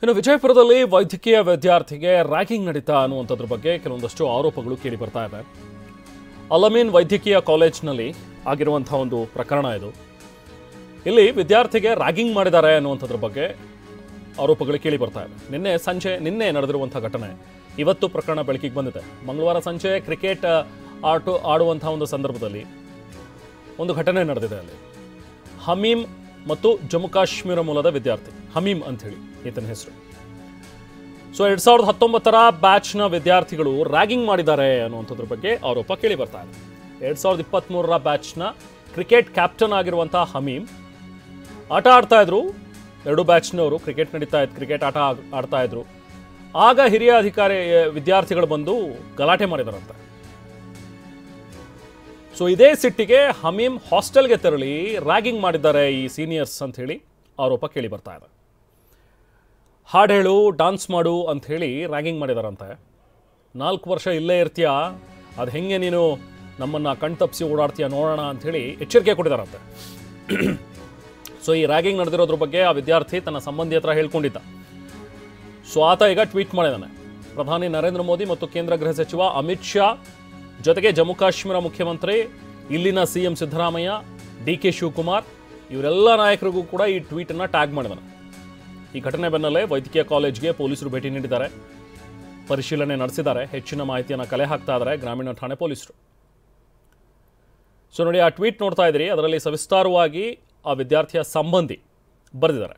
ಇನ್ನು ವಿಜಯಪುರದಲ್ಲಿ ವೈದ್ಯಕೀಯ ವಿದ್ಯಾರ್ಥಿಗೆ ರ್ಯಾಗಿಂಗ್ ನಡೀತಾ ಅನ್ನುವಂಥದ್ರ ಬಗ್ಗೆ ಕೆಲವೊಂದಷ್ಟು ಆರೋಪಗಳು ಕೇಳಿ ಬರ್ತಾ ಇದೆ. ಅಲಮೀನ್ ವೈದ್ಯಕೀಯ ಕಾಲೇಜ್ನಲ್ಲಿ ಆಗಿರುವಂಥ ಒಂದು ಪ್ರಕರಣ ಇದು. ಇಲ್ಲಿ ವಿದ್ಯಾರ್ಥಿಗೆ ರ್ಯಾಗಿಂಗ್ ಮಾಡಿದ್ದಾರೆ ಅನ್ನುವಂಥದ್ರ ಬಗ್ಗೆ ಆರೋಪಗಳು ಕೇಳಿ ಬರ್ತಾ ಇದೆ. ನಿನ್ನೆ ನಡೆದಿರುವಂಥ ಘಟನೆ ಇವತ್ತು ಪ್ರಕರಣ ಬೆಳಕಿಗೆ ಬಂದಿದೆ. ಮಂಗಳವಾರ ಸಂಜೆ ಕ್ರಿಕೆಟ್ ಆಡುವಂಥ ಒಂದು ಸಂದರ್ಭದಲ್ಲಿ ಒಂದು ಘಟನೆ ನಡೆದಿದೆ. ಅಲ್ಲಿ ಹಮೀಮ್ ಮತ್ತು ಜಮ್ಮು ಕಾಶ್ಮೀರ ಮೂಲದ ವಿದ್ಯಾರ್ಥಿ ಹಮೀಮ್ ಅಂಥೇಳಿ ಈತನ ಹೆಸರು. ಸೊ 2019ರ ಬ್ಯಾಚ್ನ ವಿದ್ಯಾರ್ಥಿಗಳು ರ್ಯಾಗಿಂಗ್ ಮಾಡಿದ್ದಾರೆ ಅನ್ನುವಂಥದ್ರ ಬಗ್ಗೆ ಆರೋಪ ಕೇಳಿ ಬರ್ತಾ ಇದೆ. 2023ರ ಬ್ಯಾಚ್ನ ಕ್ರಿಕೆಟ್ ಕ್ಯಾಪ್ಟನ್ ಆಗಿರುವಂಥ ಹಮೀಮ್ ಆಟ ಆಡ್ತಾ ಇದ್ರು. ಎರಡು ಬ್ಯಾಚ್ನವರು ಕ್ರಿಕೆಟ್ ಆಟ ಆಡ್ತಾ ಇದ್ರು. ಆಗ ಹಿರಿಯ ವಿದ್ಯಾರ್ಥಿಗಳು ಬಂದು ಗಲಾಟೆ ಮಾಡಿದಾರಂತೆ. ಸೊ ಇದೇ ಸಿಟ್ಟಿಗೆ ಹಮೀಮ್ ಹಾಸ್ಟೆಲ್ಗೆ ತೆರಳಿ ರ್ಯಾಗಿಂಗ್ ಮಾಡಿದ್ದಾರೆ ಈ ಸೀನಿಯರ್ಸ್ ಅಂತ ಹೇಳಿ ಆರೋಪ ಕೇಳಿ ಬರ್ತಾ ಇದೆ. ಹಾಡು ಹೇಳು, ಡಾನ್ಸ್ ಮಾಡು ಅಂತ ಹೇಳಿ ರ್ಯಾಗಿಂಗ್ ಮಾಡಿದಾರಂತೆ. 4 ವರ್ಷ ಇಲ್ಲೇ ಇರ್ತೀಯ, ಅದು ಹೆಂಗೆ ನೀನು ನಮ್ಮನ್ನು ಕಣ್ತಪ್ಪಿಸಿ ಓಡಾಡ್ತೀಯ ನೋಡೋಣ ಅಂಥೇಳಿ ಎಚ್ಚರಿಕೆ ಕೊಟ್ಟಿದ್ದಾರಂತೆ. ಸೊ ಈ ರ್ಯಾಗಿಂಗ್ ನಡೆದಿರೋದ್ರ ಬಗ್ಗೆ ಆ ವಿದ್ಯಾರ್ಥಿ ತನ್ನ ಸಂಬಂಧಿ ಹತ್ರ ಹೇಳ್ಕೊಂಡಿದ್ದ. ಸೊ ಆತ ಈಗ ಟ್ವೀಟ್ ಮಾಡಿದ್ದಾನೆ. ಪ್ರಧಾನಿ ನರೇಂದ್ರ ಮೋದಿ ಮತ್ತು ಕೇಂದ್ರ ಗೃಹ ಸಚಿವ ಅಮಿತ್ ಶಾ ಜೊತೆಗೆ ಜಮ್ಮು ಕಾಶ್ಮೀರ ಮುಖ್ಯಮಂತ್ರಿ, ಇಲ್ಲಿನ CM ಸಿದ್ದರಾಮಯ್ಯ, DK ಶಿವಕುಮಾರ್ ಇವರೆಲ್ಲ ನಾಯಕರಿಗೂ ಕೂಡ ಈ ಟ್ವೀಟನ್ನು ಟ್ಯಾಗ್ ಮಾಡಿದಾನೆ. ಈ ಘಟನೆ ಬೆನ್ನಲ್ಲೇ ವೈದ್ಯಕೀಯ ಕಾಲೇಜ್ಗೆ ಪೊಲೀಸರು ಭೇಟಿ ನೀಡಿದ್ದಾರೆ, ಪರಿಶೀಲನೆ ನಡೆಸಿದ್ದಾರೆ. ಹೆಚ್ಚಿನ ಮಾಹಿತಿಯನ್ನು ಕಲೆ ಹಾಕ್ತಾ ಇದ್ದಾರೆ ಗ್ರಾಮೀಣ ಠಾಣೆ ಪೊಲೀಸರು. ಸೊ ನೋಡಿ, ಆ ಟ್ವೀಟ್ ನೋಡ್ತಾ ಇದ್ದೀರಿ. ಅದರಲ್ಲಿ ಸವಿಸ್ತಾರವಾಗಿ ಆ ವಿದ್ಯಾರ್ಥಿಯ ಸಂಬಂಧಿ ಬರೆದಿದ್ದಾರೆ.